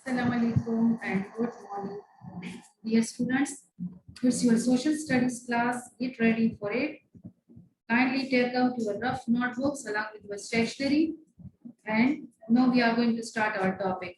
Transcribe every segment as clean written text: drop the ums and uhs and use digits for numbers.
Assalamu alaikum and good morning. Dear students, it's your social studies class. Get ready for it. Kindly take out your rough notebooks along with your stationery. And now we are going to start our topic.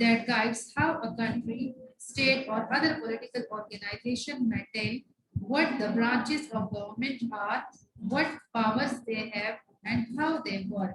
that guides how a country, state or other political organization maintain what the branches of government are, what powers they have and how they work.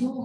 2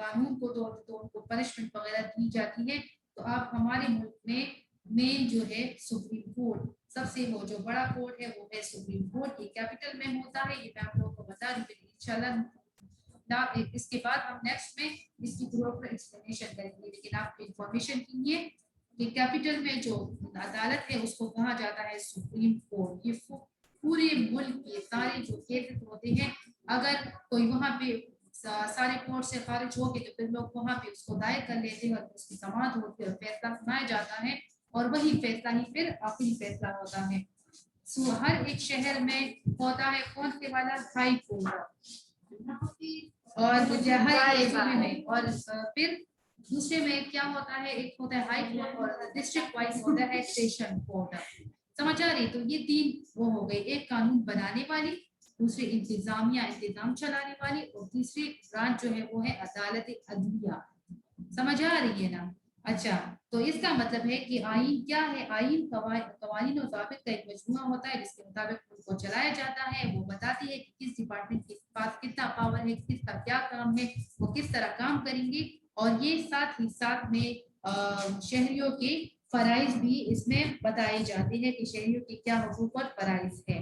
قانون کو تو ان کو punishment وغیرہ دی جاتی ہے. تو اب ہمارے ملک میں مین جو ہے سپریم کورٹ, سب سے وہ جو بڑا کورٹ ہے وہ ہے سپریم کورٹ. یہ کیپٹل میں ہوتا ہے, یہ میں آپ لوگوں کو بتا رہی ہوں. انشاءاللہ اس کے بعد ہم نیکسٹ میں اس کی پراپر ایکسپلینیشن کریں گے, لیکن آپ کو انفارمیشن کے لیے کہ کیپٹل میں جو عدالت ہے اس کو کہا جاتا ہے سپریم کورٹ. یہ پورے ملک کے سارے جو کیسز ہوتے ہیں, اگر کوئی وہاں پہ سارے کورٹ سے خارج ہو کے تو پھر لوگ وہاں پہ اس کو دائر کر لیتے ہیں اور اس کی سماعت ہوتی ہے اور فیصلہ سنایا جاتا ہے, اور وہی فیصلہ ہی پھر آخری فیصلہ ہوتا ہے. سو ہر ایک شہر میں ہوتا ہے کون سے والا, ہائی کورٹ, اور ہر ایک میں, اور پھر دوسرے میں کیا ہوتا ہے, ایک ہوتا ہے ہائی کورٹ اور ڈسٹرکٹ وائز ہوتا ہے سیشن کورٹ. سمجھ آ رہی؟ تو یہ تین وہ ہو گئے, ایک قانون بنانے والی, دوسری انتظامیہ انتظام چلانے والی, اور تیسری برانچ جو ہے وہ ہے عدالت عدلیہ. سمجھ آ رہی ہے نا؟ اچھا, تو اس کا مطلب ہے کہ آئین کیا ہے؟ آئین قوانین و ضوابط کا ایک مجموعہ ہوتا ہے جس کے مطابق ان کو چلایا جاتا ہے. وہ بتاتی ہے کہ کس ڈپارٹمنٹ کے پاس کتنا پاور ہے, کس کا کیا کام ہے, وہ کس طرح کام کریں گے, اور یہ ساتھ ہی ساتھ میں شہریوں کے فرائض بھی اس میں بتائے جاتے ہیں کہ شہریوں کے کیا حقوق اور فرائض ہے.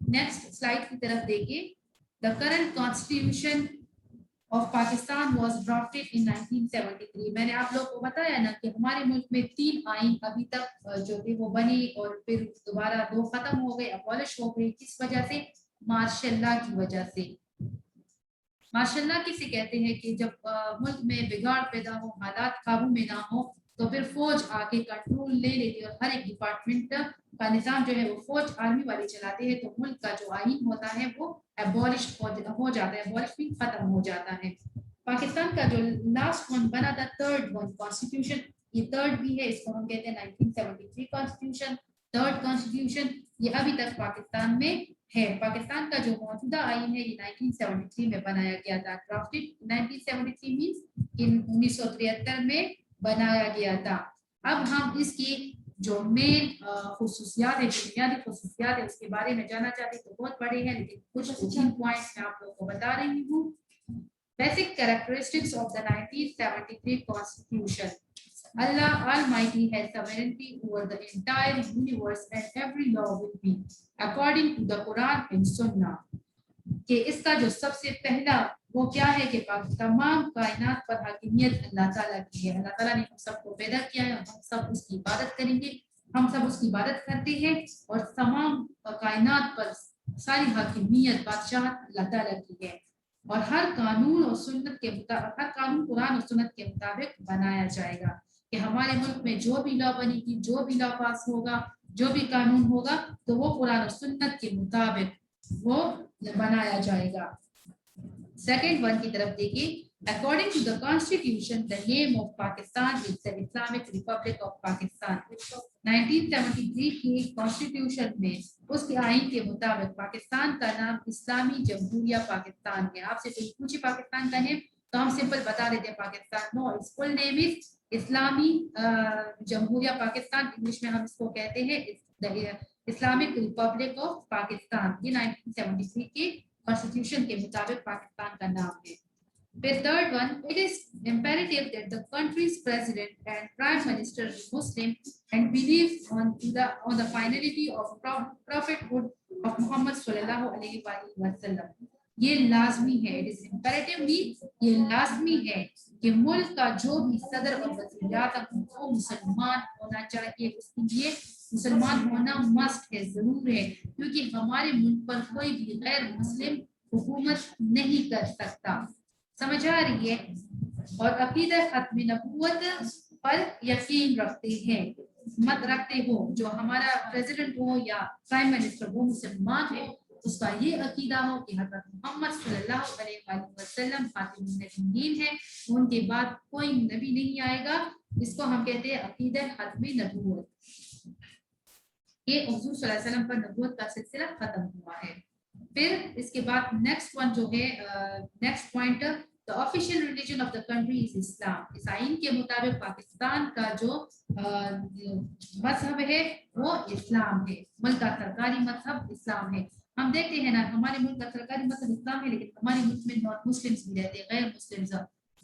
نیکسٹ سلائڈ کی طرف دیکھیں. The current constitution of Pakistan was drafted in 1973. میں نے آپ لوگ کو بتایا نا کہ ہمارے ملک میں 3 آئین ابھی تک جو تھے وہ بنے اور پھر دوبارہ 2 ختم ہو گئے, ابولش ہو گئے. کس وجہ سے؟ مارشل لا کی وجہ سے. ماشاء اللہ کسے کہتے ہیں کہ جب ملک میں بگاڑ پیدا ہو, حالات قابو میں نہ ہو, تو پھر فوج آ کے کنٹرول لے لیتی ہے اور ہر ایک ڈپارٹمنٹ کا نظام جو ہے وہ فوج آرمی والے چلاتے ہیں, تو ملک کا جو آئین ہوتا ہے وہ ایبولش ہو جاتا ہے, ایبولش بھی ختم ہو جاتا ہے. پاکستان کا جو لاسٹ ون بنا تھا, تھرڈ ون کانسٹیٹیوشن, یہ تھرڈ بھی ہے, اس کو ہم کہتے ہیں 1973 کانسٹیٹیوشن, تھرڈ کانسٹیٹیوشن. یہ ابھی تک پاکستان میں ہے. پاکستان کا جو موجودہ آئین ہے یہ 1973 میں بنایا گیا تھا. ڈرافٹڈ 1973 مینس کہ 1973 میں بنایا گیا تھا. اب ہم اس کی جو مین خصوصیات ہے, جو بنیادی خصوصیات ہے, اس کے بارے میں جاننا چاہتے ہیں. تو بہت بڑے ہیں لیکن کچھ پوائنٹس میں آپ لوگوں کو بتا رہی ہوں. Basic characteristics of the 1973 Constitution. Allah Almighty has sovereignty over the entire universe and every law will be according to the Quran and Sunnah. کہ اس کا جو سب سے پہلا وہ کیا ہے کہ تمام کائنات پر حاکمیت اللہ تعالیٰ کی ہے. اللہ تعالیٰ نے ہم سب کو پیدا کیا ہے اور ہم سب اس کی عبادت کریں گے. ہم سب اس کی عبادت کرتے ہیں اور تمام کائنات پر ساری حاکمیت بادشاہت اللہ تعالیٰ کی ہے. اور ہر قانون اور سنت کے مطابق, ہر قانون قرآن اور سنت کے مطابق بنایا جائے گا. کہ ہمارے ملک میں جو بھی لا بنے گی, جو بھی لا پاس ہوگا, جو بھی قانون ہوگا, تو وہ قرآن اور سنت کے مطابق وہ بنایا جائے گا. سیکنڈ ون کی طرف دیکھیں. According to the Constitution, the name of Pakistan is the Islamic Republic of Pakistan. 1973 کی کانسٹیٹیوشن میں اس کے آئین کے مطابق پاکستان کا نام اسلامی جمہوریہ پاکستان ہے. آپ سے کوئی پوچھے پاکستان کا نیم تو ہم سمپل بتا دیتے ہیں پاکستان. نو, اس فل نیم از اسلامی جمہوریہ پاکستان. انگلش میں ہم اس کو کہتے ہیں اسلامک ریپبلک آف پاکستان. یہ 1973 کی کانسٹیٹیوشن کے مطابق پاکستان کا نام ہے. پھر third one, it is imperative that the country's president and prime minister be Muslim and believe on the finality of prophethood of Muhammad sallallahu alaihi wasallam. یہ لازمی ہے. It is imperative means یہ لازمی ہے کہ ملک کا جو بھی صدر اور وزیر اعظم وہ مسلمان ہونا چاہیے. اس کے لیے مسلمان ہونا مست ہے, ضرور ہے, کیونکہ ہمارے ملک پر کوئی بھی غیر مسلم حکومت نہیں کر سکتا. سمجھ آ رہی ہے؟ اور عقیدہ ختم نبوت پر یقین رکھتے ہیں, مت رکھتے ہو. جو ہمارا پریزیڈنٹ ہو یا پرائم منسٹر وہ مسلمان ہے, اس کا یہ عقیدہ ہو کہ حضرت محمد صلی اللہ علیہ وسلم خاتم النبیین ہے, ان کے بعد کوئی نبی نہیں آئے گا. اس کو ہم کہتے ہیں عقیدہ ختم نبوت. یہ حضور صلی اللہ علیہ وسلم پر نبوت کا سلسلہ ختم ہوا ہے. پھر اس کے بعد نیکسٹ ون جو ہے, next point, the official religion of the country is Islam. اس آئین کے مطابق پاکستان کا جو مذہب ہے وہ اسلام ہے. ملک کا سرکاری مذہب اسلام ہے. ہم دیکھتے ہیں نا ہمارے ملک کا سرکاری مذہب اسلام ہے, لیکن ہمارے ملک میں نان مسلمس بھی رہتے ہیں, غیر Muslims.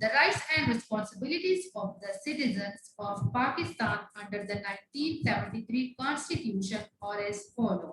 The rights and responsibilities of the citizens of Pakistan under the 1973 Constitution are as follow.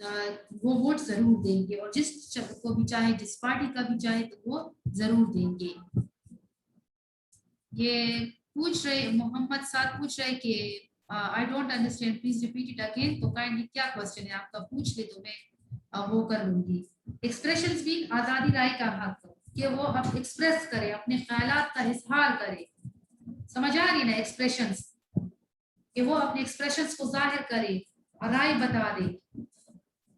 وہ ووٹ ضرور دیں گے اور جس کو بھی چاہے جس پارٹی کا بھی چاہے تو وہ ضرور دیں گے. یہ پوچھ رہے محمد سعد پوچھ رہے کہ I don't understand please repeat it again. تو کائنڈلی کیا کوشچن ہے آپ کا پوچھ لے تو میں وہ کر لوں گی. ایکسپریشنز بھی آزادی رائے کا حق کہ وہ اب ایکسپریس کرے اپنے خیالات کا اظہار کرے. سمجھ آ رہی نا ایکسپریشنز کہ وہ اپنے ایکسپریشنز کو ظاہر کرے اور رائے بتا دے.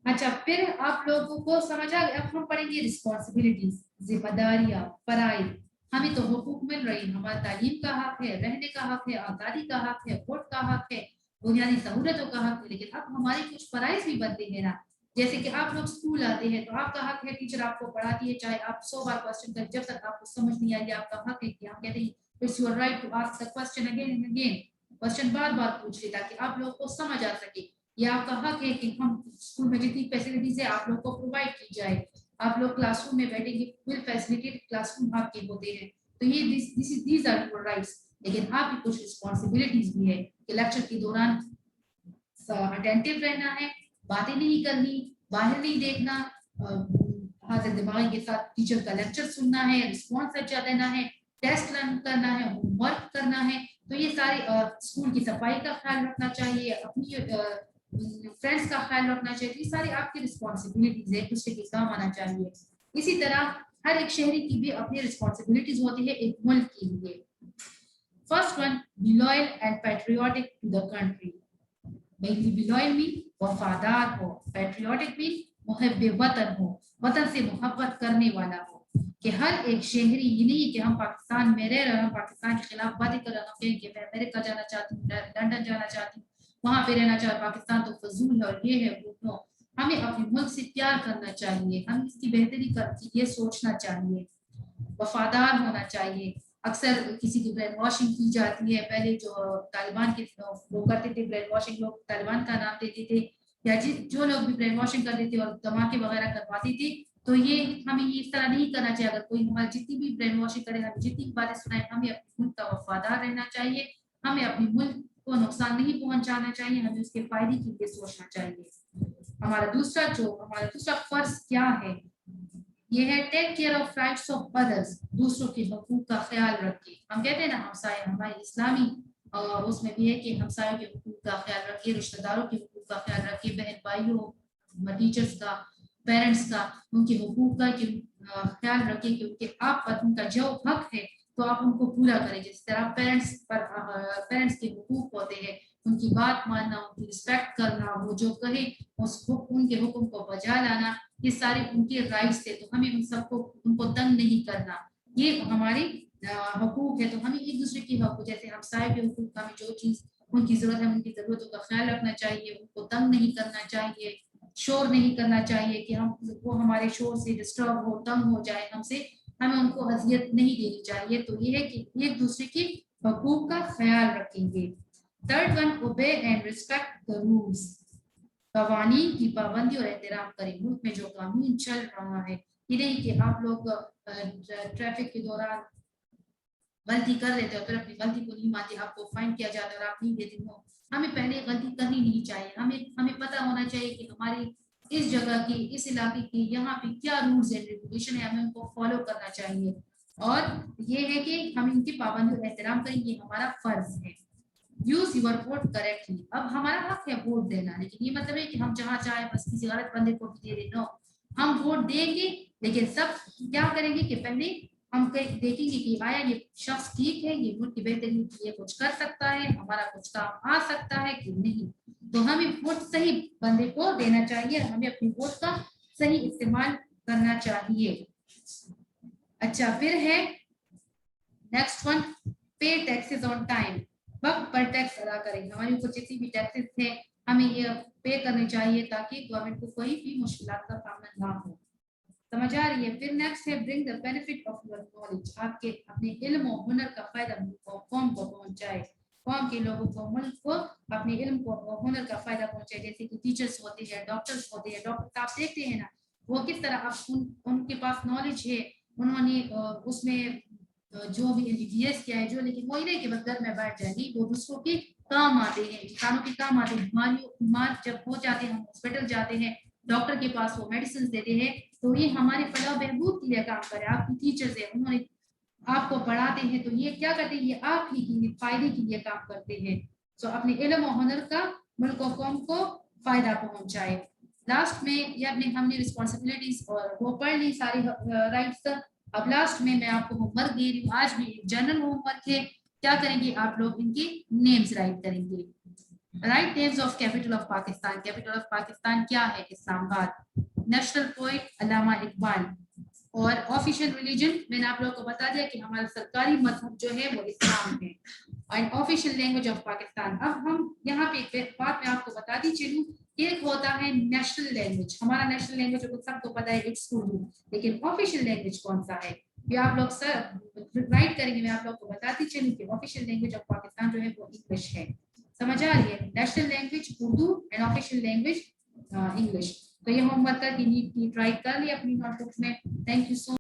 اچھا پھر آپ لوگوں کو سمجھ آ گیا. اب ہم پڑھیں گے رسپانسبلٹیز ذمہ داریاں فرائض. ہمیں تو حقوق مل رہی ہیں. ہمارا تعلیم کا حق ہے رہنے کا حق ہے آزادی کا حق ہے ووٹ کا حق ہے بنیادی سہولتوں کا حق ہے. لیکن اب ہمارے کچھ فرائض بھی بنتے ہیں نا. جیسے کہ آپ لوگ اسکول آتے ہیں تو آپ کا حق ہے ٹیچر آپ کو پڑھاتی ہے چاہے آپ 100 بار کوشچن کریں جب تک آپ کو سمجھ نہیں آئے آپ کا حق ہے کہ ہم کہتے ہیں it's your right to ask the question again and again. Question بار بار پوچھ لے تاکہ آپ لوگوں کو سمجھ آ سکے. یہ آپ کا حق ہے کہ ہم اسکول میں جتنی فیسلٹیز ہے آپ لوگ کو پرووائڈ کی جائے. آپ لوگ کلاس روم میں بیٹھیں گے فل فیسلیٹیڈ کلاس روم آپ کے ہوتے ہیں. تو یہ دیز آر یور رائٹس. لیکن آپ کی کچھ رسپانسبلٹیز بھی ہے کہ لیکچر کے دوران اٹینٹو رہنا ہے باتیں نہیں کرنی باہر نہیں دیکھنا حاضر دماغی کے ساتھ ٹیچر کا لیکچر سننا ہے رسپانس اچھا دینا ہے ٹیسٹ رن کرنا ہے ہوم ورک کرنا ہے. تو یہ سارے اسکول کی صفائی کا خیال رکھنا چاہیے اپنی فرینڈس کا خیال رکھنا چاہیے. یہ ساری آپ کی رسپانسبلٹیز ہے ایک دوسرے کے کام آنا چاہیے. اسی طرح ہر ایک شہری کی بھی اپنی رسپانسبلٹیز ہوتی ہے ایک ملک کے لیے. First one be loyal and patriotic to the country. be loyal mean وفادار ہو. patriotic mean محب وطن ہو وطن سے محبت کرنے والا ہو. کہ ہر ایک شہری یہ نہیں کہ ہم پاکستان میں رہ رہے ہیں پاکستان کے خلاف باتیں کر رہے ہیں کہ میں امریکہ جانا چاہتی ہوں لندن جانا چاہتی ہوں وہاں پہ رہنا چاہتا پاکستان تو فضول ہے اور یہ ہے وہ. ہمیں اپنے ملک سے پیار کرنا چاہیے ہم اس کی بہتری کرتی یہ سوچنا چاہیے وفادار ہونا چاہیے. اکثر کسی کی برین واشنگ کی جاتی ہے. پہلے جو طالبان کے وہ کرتے تھے برین واشنگ لوگ طالبان کا نام دیتے تھے یا جو لوگ بھی برین واشنگ کرتے تھے اور دھماکے وغیرہ کرواتے تھے. تو یہ ہمیں اس طرح نہیں کرنا چاہیے. اگر کوئی ہماری جتنی بھی برین واشنگ کرے ہمیں جتنی باتیں سنائے ہمیں اپنے ملک کا وفادار رہنا چاہیے. ہمیں اپنے ملک کو نقصان نہیں پہنچانا چاہیے. ہمیں اس کے فائدے کے لیے سوچنا چاہیے. ہمارا دوسرا فرض کیا ہے یہ ہے take care of rights of others. دوسروں کے حقوق کا خیال رکھے. ہم کہتے ہیں نا ہمسائے ہمارے اسلامی اس میں بھی ہے کہ ہمسایوں کے حقوق کا خیال رکھے رشتہ داروں کے حقوق کا خیال رکھے بہن بھائیوں ٹیچرس کا پیرنٹس کا ان کے حقوق کا خیال رکھے کیونکہ آپ پر ان کا جو حق ہے تو آپ ان کو پورا کریں. جس طرح پیرنٹس کے حقوق ہوتے ہیں ان کی بات ماننا ان کی رسپیکٹ کرنا وہ جو کہے ان کے حکم کو بجا لانا یہ سارے ان کے رائٹس تھے. تو ہمیں ان سب کو ان کو تنگ نہیں کرنا یہ ہماری حقوق ہے. تو ہمیں ایک دوسرے کی حقوق جیسے ہمسائے کے حقوق ہمیں جو چیز ان کی ضرورت ہے ان کی ضرورتوں کا خیال رکھنا چاہیے. ان کو تنگ نہیں کرنا چاہیے شور نہیں کرنا چاہیے کہ ہم وہ ہمارے شور سے ڈسٹرب ہو تنگ ہو جائے ہم سے. ہمیں ان کو اذیت نہیں دینی چاہیے. تو یہ ہے کہ ایک دوسرے کی حقوق کا خیال رکھیں گے. Third one obey and respect the rules. قوانین کی پابندی اور احترام کریں. ملک میں جو قانون چل رہا ہے یہ نہیں کہ آپ لوگ ٹریفک کے دوران غلطی کر لیتے ہو پھر اپنی غلطی کو نہیں مانتے آپ کو فائن کیا جاتا ہے اور آپ نہیں دیتے ہو. ہمیں پہلے غلطی کرنی نہیں چاہیے. ہمیں پتہ ہونا چاہیے کہ ہماری اس جگہ کی اس علاقے کی یہاں پہ کیا رولز اینڈ ریگولیشن ہے ہمیں ان کو فالو کرنا چاہیے. اور یہ ہے کہ ہم ان کی پابندی اور احترام کریں یہ ہمارا فرض ہے. Use your vote correctly. اب ہمارا حق ہے ووٹ دینا لیکن یہ مطلب ہے کہ ہم جہاں چاہیں بس کسی غلط بندے کو بھی دے دیں. نو ہم ووٹ دیں گے لیکن سب کیا کریں گے کہ پہلے ہم دیکھیں گے کہ آیا یہ شخص ٹھیک ہے یہ ملک کی بہتری کے لیے کچھ کر سکتا ہے ہمارا کچھ کام آ سکتا ہے کہ نہیں. تو ہمیں ووٹ صحیح بندے کو دینا چاہیے ہمیں اپنی ووٹ کا صحیح استعمال کرنا چاہیے. اچھا پھر ہے next one pay taxes on time. وقت پر ٹیکس ادا کریں. ہمارے اوپر جتنی بھی ٹیکسز ہیں ہمیں یہ پے کرنے چاہیے تاکہ گورنمنٹ کو کوئی بھی مشکلات کا سامنا نہ ہو. سمجھ آ رہی ہے. پھر نیکسٹ ہے bring the benefit of your knowledge. آپ کے اپنے علم و ہنر کا فائدہ قوم کو پہنچائے. قوم کے لوگوں کو ملک کو اپنے علم کو ہنر کا فائدہ پہنچائے. جیسے کہ ٹیچرس ہوتے ہیں ڈاکٹرس ہوتے ہیں. ڈاکٹر آپ دیکھتے ہیں نا وہ کس طرح ان کے پاس نالج ہے انہوں نے اس میں جو بھی MBBS کیا ہے جو لیکن وہی نہیں کہ بس گھر میں بیٹھ جائیں گی وہ دوسروں کے کام آتے ہیں انسانوں کے کام آتے ہیں. بیمار جب ہو جاتے ہیں ہم ہاسپٹل جاتے ہیں ڈاکٹر کے پاس وہ میڈیسن دیتے ہیں تو یہ ہمارے فلاح بہبود کے لیے کام کرے. آپ کی ٹیچرز ہیں انہوں نے آپ کو پڑھاتے ہیں تو یہ کیا کرتے ہیں یہ آپ ہی کی فائدے کے لیے کام کرتے ہیں. سو اپنے علم و ہنر کا ملک و قوم کو فائدہ پہنچائے. لاسٹ میں یہ اپنے ہم نے رسپانسبلٹیز اور وہ پڑھ لی ساری رائٹس. اب لاسٹ میں آپ کو ہوم ورک دے رہی ہوں. آج بھی ایک جنرل ہوم ورک ہے. کیا کریں گے آپ لوگ ان کی نیمز رائٹ کریں گے. Right names of capital of Pakistan. Capital of Pakistan کیا ہے؟ اسلام آباد. نیشنل پوئٹ علامہ اقبال. اور آفیشیل ریلیجن میں نے آپ لوگوں کو بتا دیا کہ ہمارا سرکاری مذہب جو ہے وہ اسلام ہے. And official language of Pakistan. اب ہم یہاں پہ ایک بات میں آپ کو بتاتی چلوں. ایک ہوتا ہے نیشنل لینگویج. ہمارا نیشنل لینگویج سب کو پتا ہے اٹس اردو. لیکن آفیشیل لینگویج کون سا ہے یہ آپ لوگ سر رائٹ کریں گے. میں آپ لوگ کو بتاتی چلوں کہ آفیشیل لینگویج آف پاکستان جو ہے وہ انگلش ہے. سمجھ آ رہی ہے؟ National language Urdu and official language English. تو یہ ہوم ورک کی نیٹ ٹرائی کر لی اپنی نوٹ بک میں. Thank you so